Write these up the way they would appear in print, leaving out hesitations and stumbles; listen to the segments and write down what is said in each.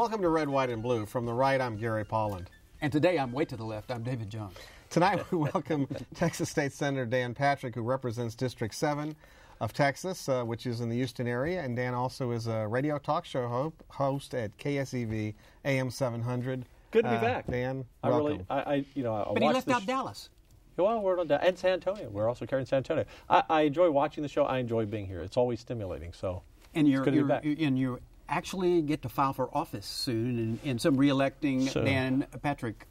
Welcome to Red, White, and Blue. From the right, I'm Gary Polland. And today, I'm way to the left, I'm David Jones. Tonight, we welcome Texas State Senator Dan Patrick, who represents District 7 of Texas, which is in the Houston area. And Dan also is a radio talk show host at KSEV AM 700. Good to be back. Dan, welcome. But he left out Dallas. Well, we're on Dallas and San Antonio. We're also carrying San Antonio. I enjoy watching the show. I enjoy being here. It's always stimulating. So and it's good to be back. And you actually get to file for office soon in some re-electing Dan Patrick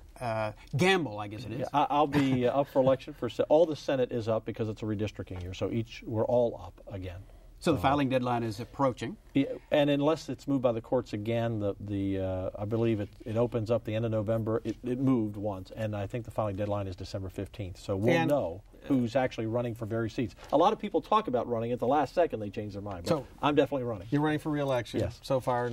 gamble, I guess it is. Yeah, I'll be up for election for all the Senate is up because it's a redistricting year. So we're all up again. So the filing deadline is approaching. Yeah, and unless it's moved by the courts again, I believe it opens up the end of November. It moved once, and I think the filing deadline is December 15th. So we'll know who's actually running for various seats. A lot of people talk about running. At the last second, they change their mind. But so I'm definitely running. You're running for re-election. Yes. So far,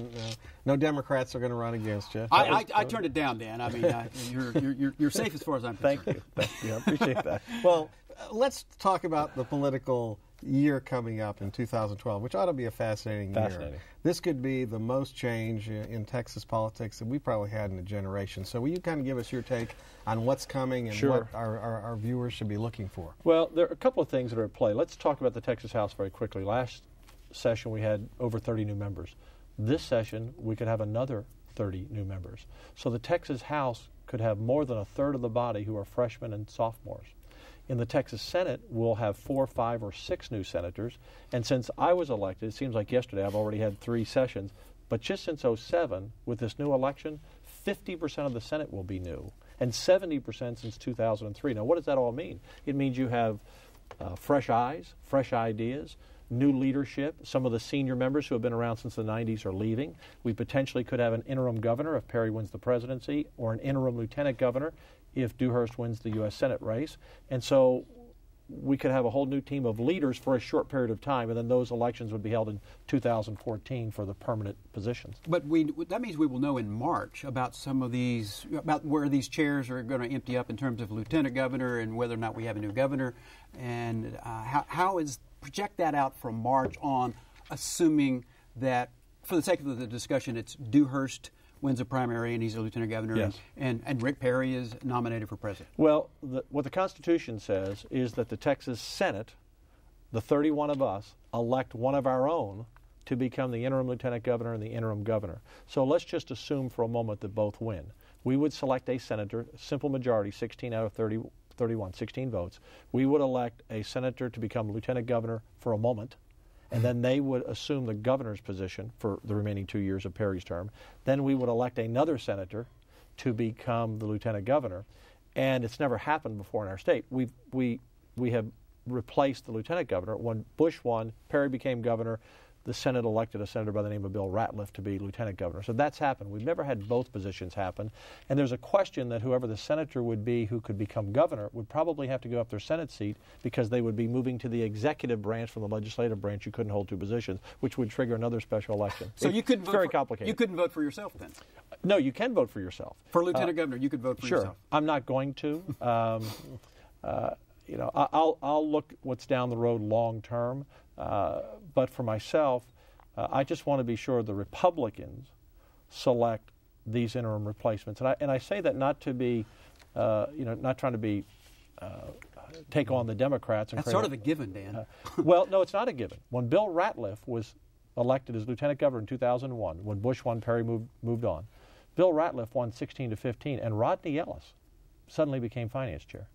no Democrats are going to run against you. I turned it down, Dan. I mean, you're safe as far as I'm concerned. Thank you. I appreciate that. Well, let's talk about the political year coming up in 2012, which ought to be a fascinating year. This could be the most change in Texas politics that we probably had in a generation. So will you kind of give us your take on what's coming and what our viewers should be looking for? Well, there are a couple of things that are at play. Let's talk about the Texas House very quickly. Last session we had over 30 new members. This session we could have another 30 new members. So the Texas House could have more than a third of the body who are freshmen and sophomores. In the Texas Senate, we'll have 4, 5, or 6 new senators. And since I was elected, it seems like yesterday, I've already had 3 sessions. But just since 2007, with this new election, 50% of the Senate will be new, and 70% since 2003. Now, what does that all mean? It means you have fresh eyes, fresh ideas, new leadership. Some of the senior members who have been around since the 90s are leaving. We potentially could have an interim governor if Perry wins the presidency, or an interim lieutenant governor if Dewhurst wins the U.S. Senate race. And so we could have a whole new team of leaders for a short period of time, and then those elections would be held in 2014 for the permanent positions. But that means we will know in March about some of these, about where these chairs are going to empty up in terms of lieutenant governor and whether or not we have a new governor. And project that out from March on, assuming that, for the sake of the discussion, it's Dewhurst wins a primary and he's a lieutenant governor, yes, and Rick Perry is nominated for president. Well, what the Constitution says is that the Texas Senate, the 31 of us, elect one of our own to become the interim lieutenant governor and the interim governor. So let's just assume for a moment that both win. We would select a senator, simple majority, 16 out of 31, 16 votes. We would elect a senator to become lieutenant governor for a moment, and then they would assume the governor's position for the remaining 2 years of Perry's term. Then we would elect another senator to become the lieutenant governor, and it's never happened before in our state. We have replaced the lieutenant governor. When Bush won, Perry became governor. The Senate elected a senator by the name of Bill Ratliff to be lieutenant governor. So that's happened. We've never had both positions happen. And there's a question that whoever the senator would be who could become governor would probably have to give up their Senate seat because they would be moving to the executive branch from the legislative branch. You couldn't hold 2 positions, which would trigger another special election. So you couldn't vote very complicated. You couldn't vote for yourself then? No, you can vote for yourself. For lieutenant governor, you could vote for yourself. Sure. I'm not going to. I'll look what's down the road long term. But for myself, I just want to be sure the Republicans select these interim replacements, and I say that not to be, not trying to be take on the Democrats. And that's sort of a given, Dan. Well, no, it's not a given. When Bill Ratliff was elected as lieutenant governor in 2001, when Bush won, Perry moved on. Bill Ratliff won 16-15, and Rodney Ellis suddenly became finance chair.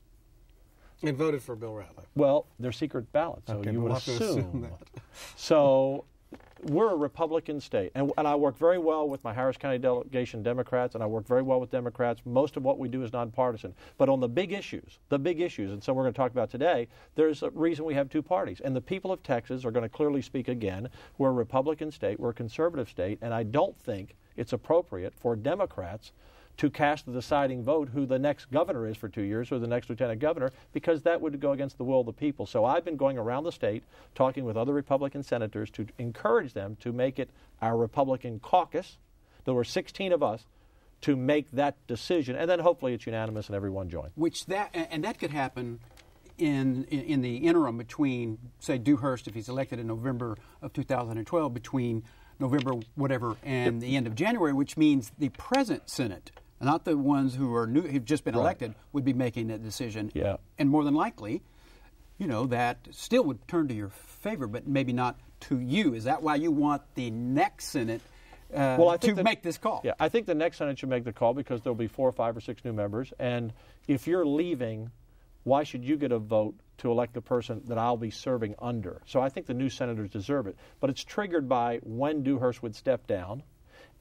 And voted for Bill Ratliff. Well, they're secret ballots, so you would assume that. So we're a Republican state, and I work very well with my Harris County delegation Democrats, and I work very well with Democrats. Most of what we do is nonpartisan. But on the big issues, and some we're going to talk about today, there's a reason we have 2 parties. And the people of Texas are going to clearly speak again. We're a Republican state, we're a conservative state, and I don't think it's appropriate for Democrats to cast the deciding vote who the next governor is for 2 years or the next lieutenant governor, because that would go against the will of the people. So I've been going around the state talking with other Republican senators to encourage them to make it our Republican caucus. There were 16 of us to make that decision, and then hopefully it's unanimous and everyone joins. That could happen in the interim between, say, Dewhurst, if he's elected in November of 2012, between November, whatever, and the end of January, which means the present Senate, not the ones who are new, who've just been elected, would be making that decision. Yeah. And more than likely, that still would turn to your favor, but maybe not to you. Is that why you want the next Senate to make this call? Yeah, I think the next Senate should make the call because there'll be 4 or 5 or 6 new members. And if you're leaving, why should you get a vote to elect the person that I'll be serving under? So I think the new senators deserve it. But it's triggered by when Dewhurst would step down.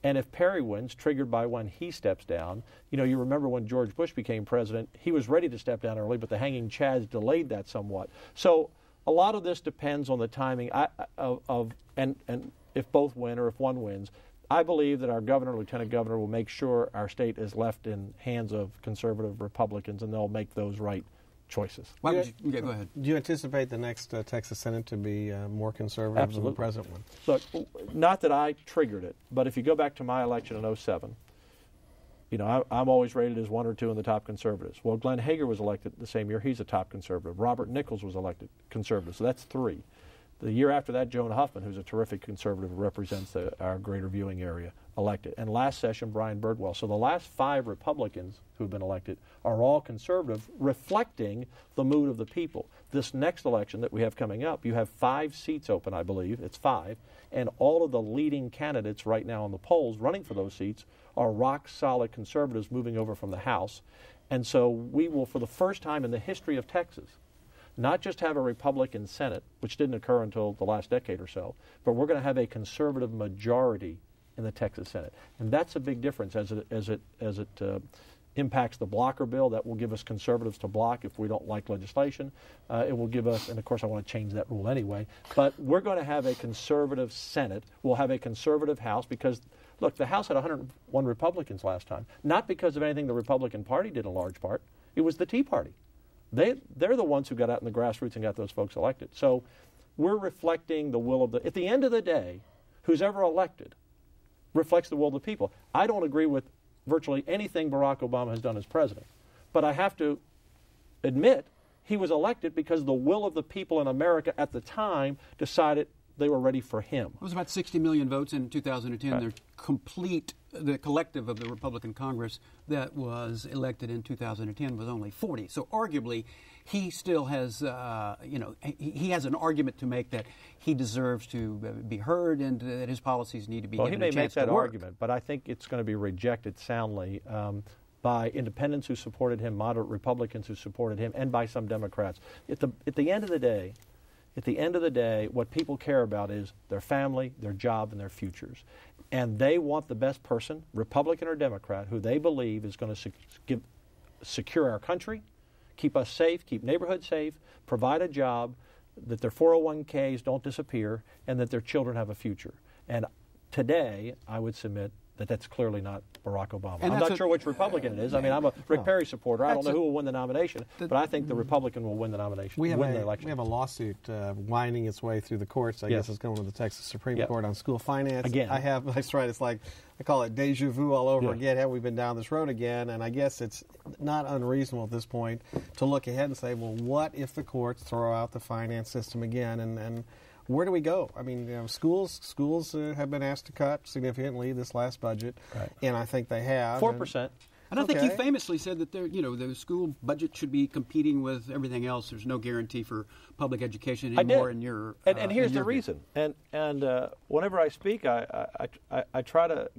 And if Perry wins, triggered by when he steps down. You remember when George Bush became president, he was ready to step down early, but the hanging chads delayed that somewhat. So a lot of this depends on the timing and if both win or if one wins. I believe that our governor, lieutenant governor, will make sure our state is left in hands of conservative Republicans, and they'll make those right choices. Go ahead. Do you anticipate the next Texas Senate to be more conservative Absolutely. than the present one? Look, not that I triggered it, but if you go back to my election in 2007, I'm always rated as 1 or 2 in the top conservatives. Well, Glenn Hager was elected the same year. He's a top conservative. Robert Nichols was elected conservative, so that's 3. The year after that, Joan Huffman, who's a terrific conservative, represents our greater viewing area, elected. And last session, Brian Birdwell. So the last 5 Republicans who've been elected are all conservative, reflecting the mood of the people. This next election that we have coming up, you have 5 seats open, I believe. It's 5. And all of the leading candidates right now in the polls running for those seats are rock-solid conservatives moving over from the House. And so we will, for the first time in the history of Texas, not just have a Republican Senate, which didn't occur until the last decade or so, but we're going to have a conservative majority in the Texas Senate. And that's a big difference as it impacts the blocker bill. That will give us conservatives to block if we don't like legislation. It will give us, and of course I want to change that rule anyway, but we're going to have a conservative Senate. We'll have a conservative House because, look, the House had 101 Republicans last time, not because of anything the Republican Party did in large part. It was the Tea Party. They're the ones who got out in the grassroots and got those folks elected. So we're reflecting the will of at the end of the day, who's ever elected reflects the will of the people. I don't agree with virtually anything Barack Obama has done as president, but I have to admit he was elected because the will of the people in America at the time decided they were ready for him. It was about 60 million votes in 2010. Right. The collective of the Republican Congress that was elected in 2010 was only 40. So arguably, he still has, he has an argument to make that he deserves to be heard and that his policies need to be given a chance to work. Well, he may make that argument, but I think it's going to be rejected soundly by independents who supported him, moderate Republicans who supported him, and by some Democrats. At the end of the day, what people care about is their family, their job, and their futures. And they want the best person, Republican or Democrat, who they believe is going to secure our country, keep us safe, keep neighborhoods safe, provide a job, that their 401ks don't disappear, and that their children have a future. And today, I would submit that that's clearly not Barack Obama. I'm not sure which Republican it is. I mean, I'm a Rick Perry supporter. I don't know who will win the nomination, but I think the Republican will win the nomination, win the election. We have a lawsuit winding its way through the courts. I guess it's going to the Texas Supreme Court on school finance. Again. That's right. It's like, I call it deja vu all over again. Have we been down this road again? And I guess it's not unreasonable at this point to look ahead and say, well, what if the courts throw out the finance system again? And where do we go? I mean, schools have been asked to cut significantly this last budget, and I think they have 4%. And I think he famously said that the school budget should be competing with everything else. There's no guarantee for public education anymore. And here's the reason. And whenever I speak, I try to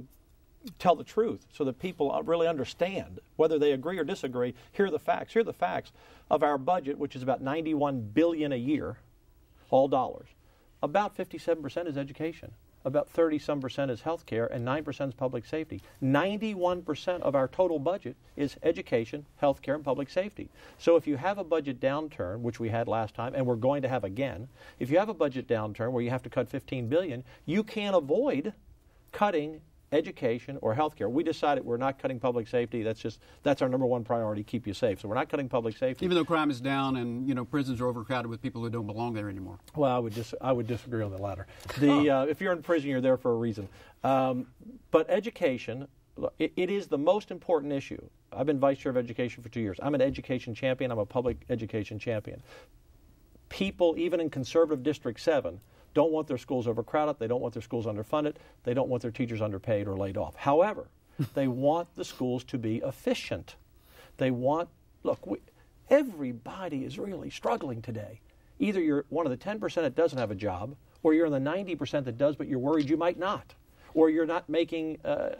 tell the truth so that people really understand whether they agree or disagree. Here are the facts. Here are the facts of our budget, which is about $91 billion a year, all dollars. About 57% is education. About 30-some% is health care, and 9% is public safety. 91% of our total budget is education, health care, and public safety. So if you have a budget downturn, which we had last time, and we're going to have again, if you have a budget downturn where you have to cut $15 billion, you can't avoid cutting education or health care. We decided we're not cutting public safety. That's our number one priority, keep you safe. So we're not cutting public safety. Even though crime is down and prisons are overcrowded with people who don't belong there anymore. Well, I would disagree on the latter. If you're in prison, you're there for a reason. But education, it is the most important issue. I've been vice chair of education for 2 years. I'm an education champion. I'm a public education champion. People, even in conservative District 7, don't want their schools overcrowded. They don't want their schools underfunded. They don't want their teachers underpaid or laid off. However, they want the schools to be efficient. They want, everybody is really struggling today. Either you're one of the 10% that doesn't have a job, or you're in the 90% that does, but you're worried you might not. Or you're not making,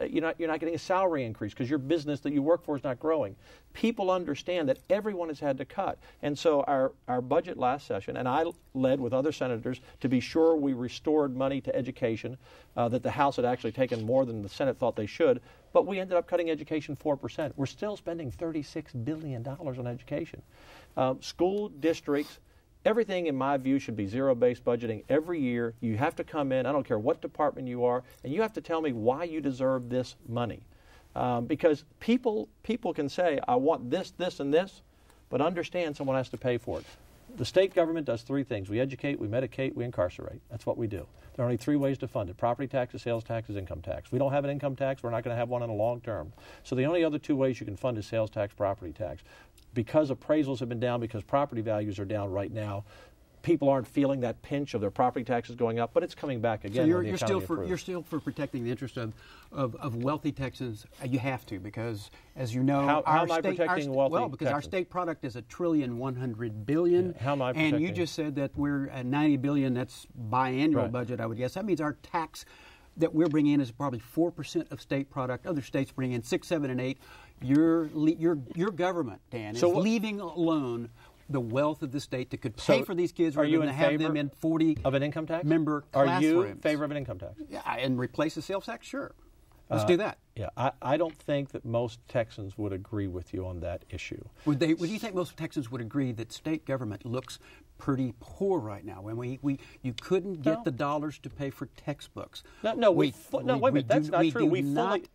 you're not getting a salary increase because your business that you work for is not growing. People understand that everyone has had to cut. And so our budget last session, and I led with other senators to be sure we restored money to education, that the House had actually taken more than the Senate thought they should, but we ended up cutting education 4%. We're still spending $36 billion on education. School districts, everything, in my view, should be zero-based budgeting. Every year, you have to come in, I don't care what department you are, and you have to tell me why you deserve this money. Because people can say, I want this, this, and this, but understand someone has to pay for it. The state government does three things. We educate, we medicate, we incarcerate. That's what we do. There are only three ways to fund it: property taxes, sales taxes, income tax. We don't have an income tax. We're not going to have one in the long term. So the only other two ways you can fund is sales tax, property tax. Because appraisals have been down, because property values are down right now, people aren't feeling that pinch of their property taxes going up, but it's coming back again. So you're still for protecting the interest of wealthy Texans. You have to, because as you know, how am I protecting wealthy Well, because Texans? our state product is $1.1 trillion. Yeah, how am I protecting? And you just said that we're at $90 billion. That's biannual Right. budget, I would guess. That means our tax that we're bringing in is probably 4% of state product. Other states bring in 6, 7, and 8. Your government, Dan, is leaving alone the wealth of the state that could pay for these kids rather than have them in 40 of an income tax member Are classrooms. you in favor of an income tax? Yeah, and replace the sales tax? Sure. Let's do that. Yeah, I don't think that most Texans would agree with you on that issue. Would you think most Texans would agree that state government looks pretty poor right now? When you couldn't get the dollars to pay for textbooks. Wait a minute, that's not true.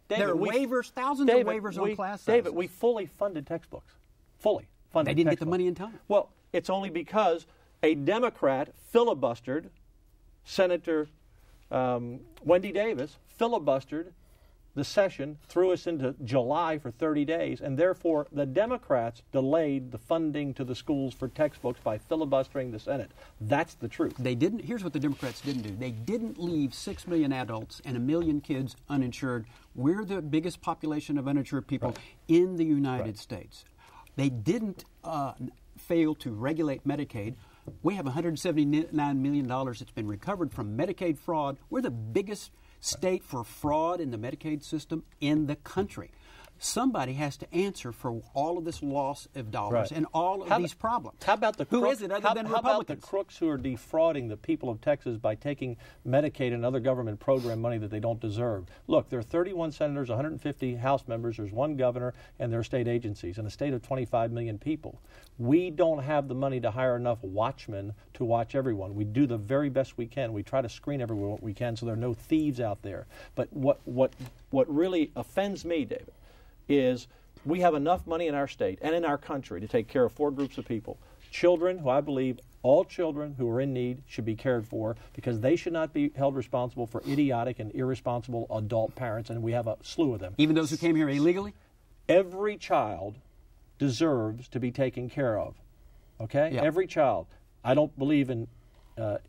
There are waivers, thousands of waivers on class sizes. David, we fully funded textbooks. Fully funded. They didn't get the textbooks. money in time. Well, it's only because a Democrat filibustered, Senator Wendy Davis filibustered the session, threw us into July for 30 days, and therefore the Democrats delayed the funding to the schools for textbooks by filibustering the Senate. That's the truth. They didn't. Here's what the Democrats didn't do. They didn't leave 6 million adults and 1 million kids uninsured. We're the biggest population of uninsured people in the United States. They didn't fail to regulate Medicaid. We have $179 million that's been recovered from Medicaid fraud. We're the biggest state for fraud in the Medicaid system in the country. Somebody has to answer for all of this loss of dollars and all of these problems. How about the Who is it other than Republicans? How about the crooks who are defrauding the people of Texas by taking Medicaid and other government program money that they don't deserve? Look, there are 31 senators, 150 House members, there's one governor, and there are state agencies in a state of 25 million people. We don't have the money to hire enough watchmen to watch everyone. We do the very best we can. We try to screen everyone we can so there are no thieves out there. But what really offends me, David, is we have enough money in our state and in our country to take care of 4 groups of people. Children, who I believe all children who are in need should be cared for, because they should not be held responsible for idiotic and irresponsible adult parents, and we have a slew of them. Even those who came here illegally? Every child deserves to be taken care of, okay? Yeah. Every child. I don't believe in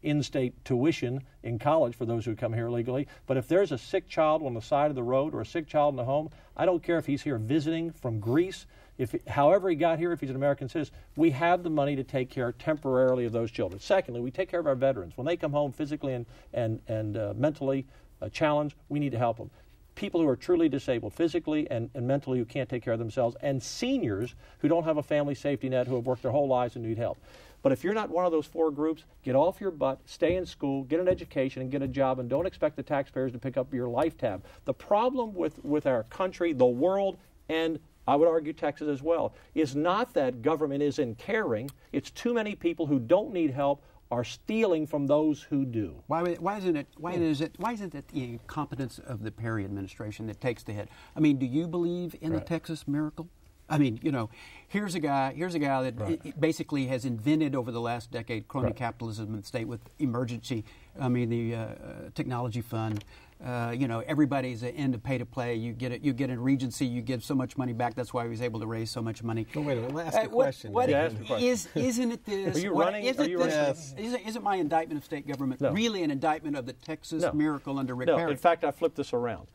in-state tuition in college for those who come here illegally. But if there's a sick child on the side of the road or a sick child in the home, I don't care if he's here visiting from Greece, however he got here, if he's an American citizen, we have the money to take care temporarily of those children. Secondly, we take care of our veterans. When they come home physically and mentally challenged, we need to help them. People who are truly disabled physically and mentally, who can't take care of themselves, and seniors who don't have a family safety net, who have worked their whole lives and need help. But if you're not one of those 4 groups, get off your butt, stay in school, get an education, and get a job, and don't expect the taxpayers to pick up your life tab. The problem with our country, the world, and I would argue Texas as well, is not that government isn't caring. It's too many people who don't need help are stealing from those who do. Why isn't it the incompetence of the Perry administration that takes the hit? I mean, do you believe in the Texas miracle? I mean, here's a guy that basically has invented over the last decade crony capitalism in the state with the technology fund. everybody's in to pay to play. You get a regency, you give so much money back. That's why he was able to raise so much money. Oh, wait a minute. Let me ask a question. Isn't it this? Are you running? Isn't my indictment of state government really an indictment of the Texas miracle under Rick Perry? In fact, I flipped this around.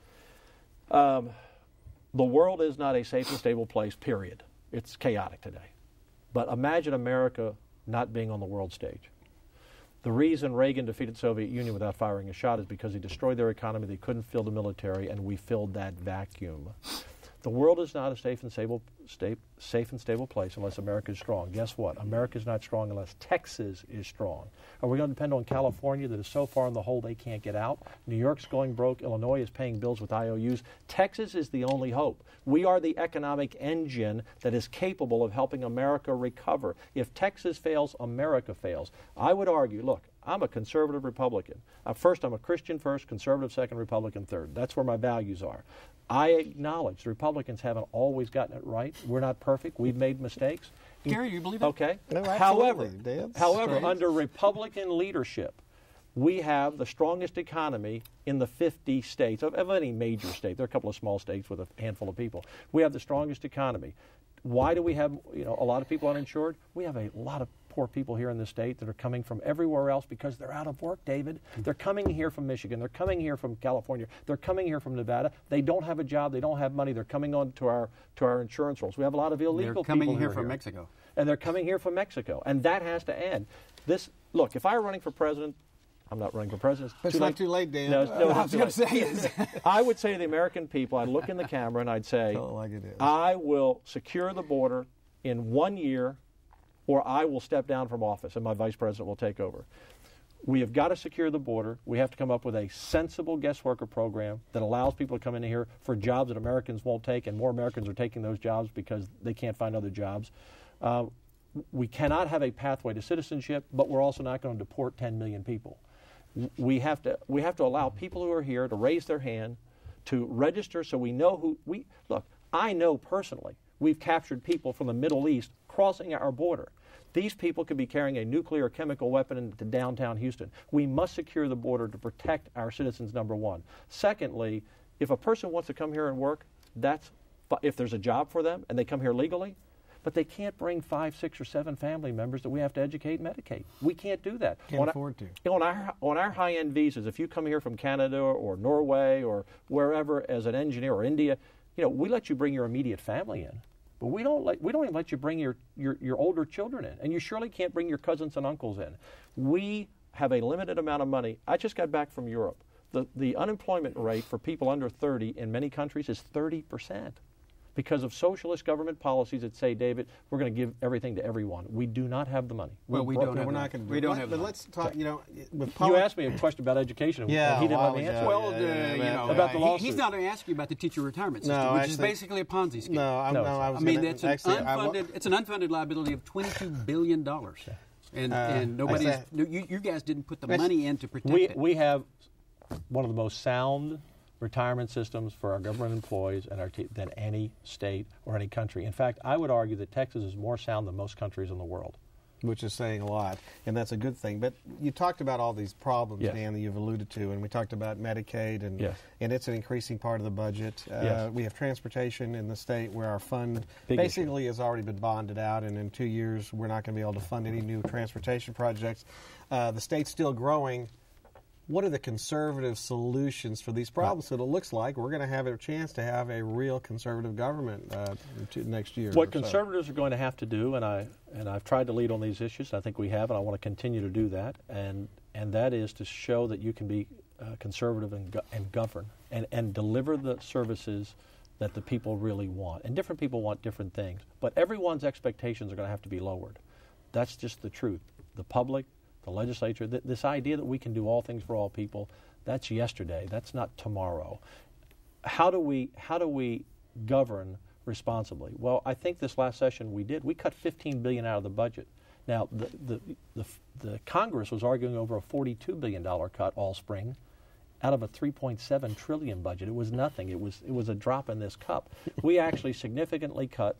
The world is not a safe and stable place, period. It's chaotic today. But imagine America not being on the world stage. The reason Reagan defeated the Soviet Union without firing a shot is because he destroyed their economy, they couldn't fill the military, and we filled that vacuum. The world is not a safe and stable place unless America is strong. Guess what? America is not strong unless Texas is strong. Are we going to depend on California that is so far in the hole they can't get out? New York's going broke. Illinois is paying bills with IOUs. Texas is the only hope. We are the economic engine that is capable of helping America recover. If Texas fails, America fails. I would argue, look, I'm a conservative Republican. I'm a Christian first, conservative second, Republican third. That's where my values are. I acknowledge the Republicans haven't always gotten it right. We're not perfect. We've made mistakes. Gary, you believe that? Okay. No, however, straight. under Republican leadership, we have the strongest economy in the 50 states, of any major state. There are a couple of small states with a handful of people. We have the strongest economy. Why do we have a lot of people uninsured? We have a lot of poor people here in the state that are coming from everywhere else because they're out of work, David. They're coming here from Michigan. They're coming here from California. They're coming here from Nevada. They don't have a job. They don't have money. They're coming on to our insurance rolls. We have a lot of illegal people. They're coming here from Mexico. And they're coming here from Mexico. And that has to end. Look, if I were running for president, I'm not running for president. It's not too late, Dan. No, I was going to say I would say to the American people, I'd look in the camera and I'd say, like it is. I will secure the border in 1 year, or I will step down from office and my vice president will take over. We have got to secure the border. We have to come up with a sensible guest worker program that allows people to come in here for jobs that Americans won't take, and more Americans are taking those jobs because they can't find other jobs. We cannot have a pathway to citizenship, but we're also not going to deport 10 million people. We have to allow people who are here to raise their hand, to register so we know who we look. I know personally we've captured people from the Middle East crossing our border. These people could be carrying a nuclear or chemical weapon into downtown Houston. We must secure the border to protect our citizens, number one. Secondly, if a person wants to come here and work, if there's a job for them and they come here legally, but they can't bring 5, 6, or 7 family members that we have to educate and medicate. We can't do that. Can't afford to. On our high-end visas, if you come here from Canada or Norway or wherever as an engineer or India, we let you bring your immediate family in, but we don't even let you bring your older children in, and you surely can't bring your cousins and uncles in. We have a limited amount of money. I just got back from Europe. The unemployment rate for people under 30 in many countries is 30%. Because of socialist government policies that say, David, we're going to give everything to everyone. We do not have the money. Well, we don't have we're not going to. We don't have. But let's talk. With you asked me a question about education. And he didn't let me answer. Well, about the lawsuit. He's not going to ask you about the teacher retirement system, which is basically a Ponzi scheme. It's an unfunded liability of $22 billion, and nobody's. You guys didn't put the money in to protect it. We have one of the most sound retirement systems for our government employees and than any state or any country. In fact, I would argue that Texas is more sound than most countries in the world. Which is saying a lot, and that's a good thing. But you talked about all these problems, yes. Dan, that you've alluded to, and we talked about Medicaid, and yes. and it's an increasing part of the budget. Yes. We have transportation in the state where our fund Big basically issue. has already been bonded out, and in 2 years we're not going to be able to fund any new transportation projects. The state's still growing. What are the conservative solutions for these problems? So it looks like we're going to have a chance to have a real conservative government next year. What conservatives are going to have to do, and I've tried to lead on these issues, and I think we have, and I want to continue to do that, and that is to show that you can be conservative and govern and deliver the services that the people really want. And different people want different things, but everyone's expectations are going to have to be lowered. That's just the truth. The public, the legislature, this idea that we can do all things for all people, that's yesterday. That's not tomorrow. How do we govern responsibly? Well, I think this last session we cut $15 billion out of the budget. Now, the Congress was arguing over a $42 billion cut all spring out of a $3.7 trillion budget. It was nothing. It was a drop in this cup. We actually significantly cut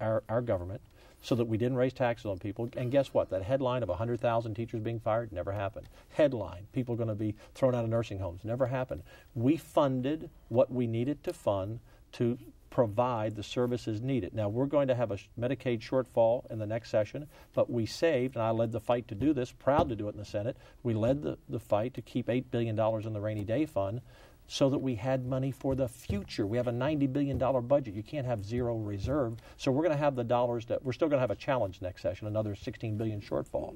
our government. so that we didn't raise taxes on people. And guess what? That headline of 100,000 teachers being fired never happened. Headline, people going to be thrown out of nursing homes, never happened. We funded what we needed to fund to provide the services needed. Now, we're going to have a Medicaid shortfall in the next session, but we saved, and I led the fight to do this, proud to do it in the Senate. We led the fight to keep $8 billion in the rainy day fund so that we had money for the future. We have a $90 billion budget. You can't have zero reserve. So we're going to have the dollars that we're still going to have a challenge next session, another $16 billion shortfall,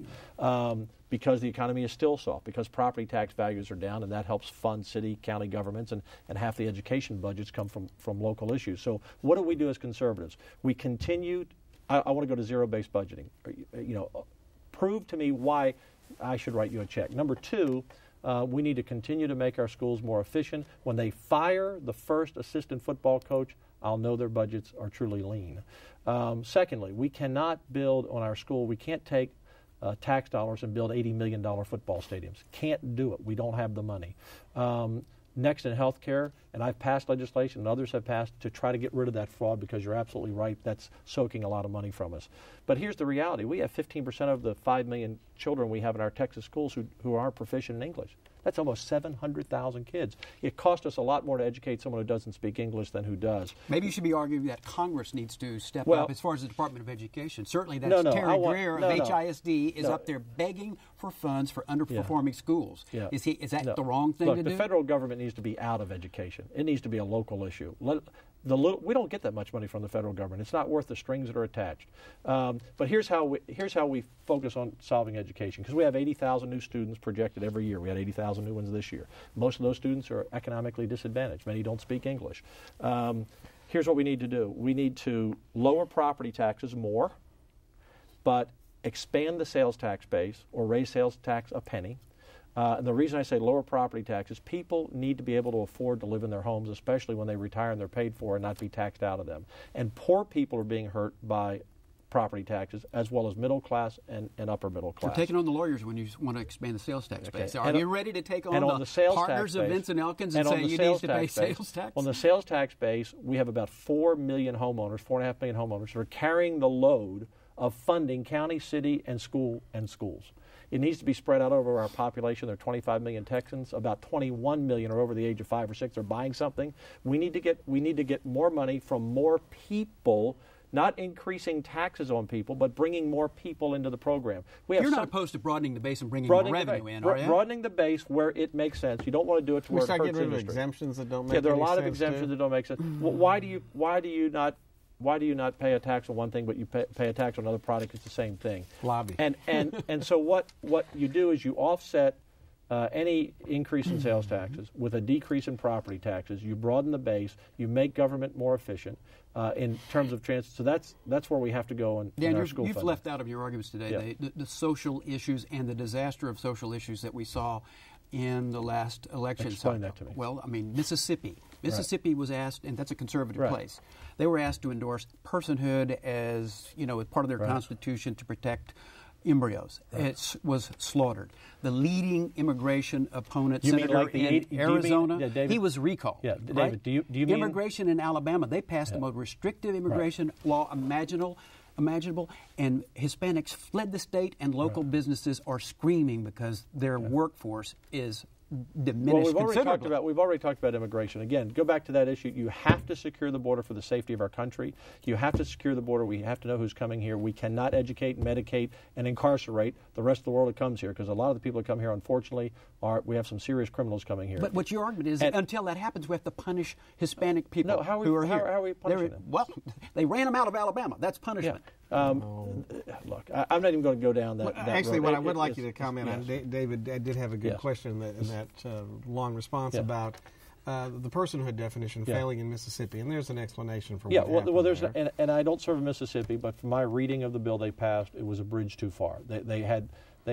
because the economy is still soft, because property tax values are down, and that helps fund city, county governments, and half the education budgets come from local issues. So what do we do as conservatives? We continue. I want to go to zero-based budgeting. Prove to me why I should write you a check. Number two, we need to continue to make our schools more efficient. When they fire the first assistant football coach, I'll know their budgets are truly lean. Secondly, we cannot build on our school. We can't take tax dollars and build $80 million football stadiums. Can't do it. We don't have the money. Next, in health care, and I've passed legislation and others have passed to try to get rid of that fraud, because you're absolutely right, that's soaking a lot of money from us. But here's the reality. We have 15% of the 5 million children we have in our Texas schools who aren't proficient in English. That's almost 700,000 kids. It costs us a lot more to educate someone who doesn't speak English than who does. Maybe you should be arguing that Congress needs to step up as far as the Department of Education. Certainly that's Terry Greer of HISD is up there begging for funds for underperforming schools. Yeah. Is that the wrong thing to do? The federal government needs to be out of education. It needs to be a local issue. We don't get that much money from the federal government. It's not worth the strings that are attached. But here's how we focus on solving education, because we have 80,000 new students projected every year. We had 80,000 new ones this year. Most of those students are economically disadvantaged. Many don't speak English. Here's what we need to do. We need to lower property taxes more, but expand the sales tax base or raise sales tax a penny. And the reason I say lower property taxes, people need to be able to afford to live in their homes, especially when they retire and they're paid for, and not be taxed out of them. And poor people are being hurt by property taxes, as well as middle class and upper middle class. You're taking on the lawyers when you want to expand the sales tax base. Are you ready to take on the sales partners of Vincent Elkins and say you need to pay sales tax? On the sales tax base, we have about 4 million homeowners, 4.5 million homeowners who are carrying the load of funding county, city, and schools. It needs to be spread out over our population. There are 25 million Texans. About 21 million are over the age of 5 or 6. They're buying something. We need to get more money from more people, not increasing taxes on people, but bringing more people into the program. You're not opposed to broadening the base and bringing more revenue in, are you? Broadening the base where it makes sense. You don't want to do it to where it hurts industry. We start getting rid of exemptions that don't make sense. Yeah, there are a lot of exemptions that don't make sense. Well, why do you not pay a tax on one thing, but you pay a tax on another product? It's the same thing. Lobby. And so what you do is you offset any increase in sales taxes with a decrease in property taxes. You broaden the base. You make government more efficient in terms of transit. So that's where we have to go in our school you've funding. left out of your arguments today the social issues and the disaster of social issues that we saw in the last election. Explain that to me. Well, I mean, Mississippi was asked, and that's a conservative place. They were asked to endorse personhood as part of their constitution to protect embryos. It was slaughtered. The leading immigration opponent, senator in Arizona, he was recalled. Yeah, David, do you mean immigration in Alabama? They passed the most restrictive immigration law imaginable, and Hispanics fled the state, and local businesses are screaming because their workforce is diminished considerably. We've already talked about immigration. Again, go back to that issue. You have to secure the border for the safety of our country. You have to secure the border. We have to know who's coming here. We cannot educate, medicate, and incarcerate the rest of the world that comes here, because a lot of the people that come here, unfortunately, we have some serious criminals coming here. But what your argument is, until that happens, we have to punish Hispanic people who are here. How are we punishing them? Well, they ran them out of Alabama. That's punishment. Look, I'm not even going to go down that Actually, road. what I would like you to comment on, David, I did have a good question in that long response about the personhood definition failing in Mississippi, and there's an explanation for what happened there's there. and I don't serve in Mississippi, but from my reading of the bill they passed, it was a bridge too far. They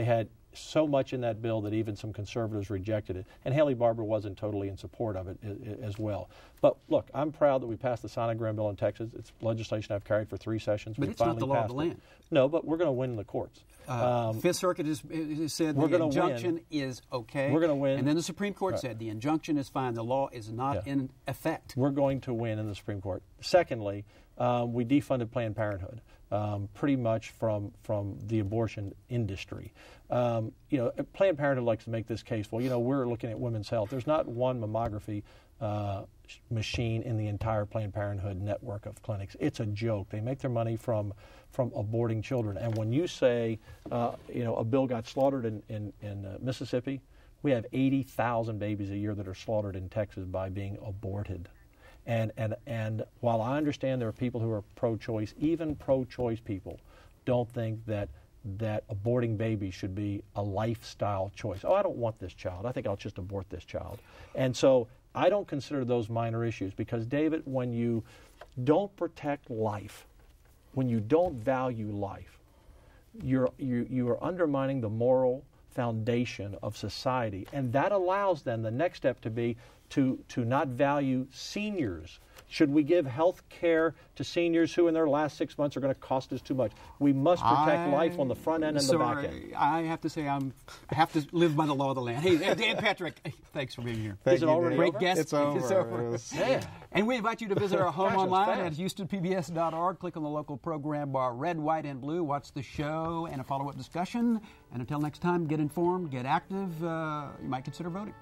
had so much in that bill that even some conservatives rejected it, and Haley Barbour wasn't totally in support of it as well. But look, I'm proud that we passed the sonogram bill in Texas. It's legislation I've carried for 3 sessions. But it's not the law of the land. No, but we're going to win in the courts. Fifth Circuit has said the injunction is okay. We're going to win. And then the Supreme Court said the injunction is fine. The law is not in effect. We're going to win in the Supreme Court. Secondly, we defunded Planned Parenthood. Pretty much from the abortion industry. Planned Parenthood likes to make this case, well, we're looking at women's health. There's not one mammography machine in the entire Planned Parenthood network of clinics. It's a joke. They make their money from aborting children. And when you say, a bill got slaughtered in Mississippi, we have 80,000 babies a year that are slaughtered in Texas by being aborted. And while I understand there are people who are pro-choice, even pro-choice people don't think that aborting babies should be a lifestyle choice. Oh, I don't want this child. I think I'll just abort this child. And so I don't consider those minor issues because, David, when you don't protect life, when you don't value life, you are undermining the moral foundation of society. And that allows then the next step to be to not value seniors. Should we give health care to seniors who in their last 6 months are going to cost us too much? We must protect life on the front end and the back end. I have to say I have to live by the law of the land. Hey, Dan Patrick, thanks for being here. Is it already Great over? guest. It's over. Yeah. And we invite you to visit our home Gosh, online fast. at HoustonPBS.org. Click on the local program bar, red, white, and blue. Watch the show and a follow-up discussion. And until next time, get informed, get active. You might consider voting.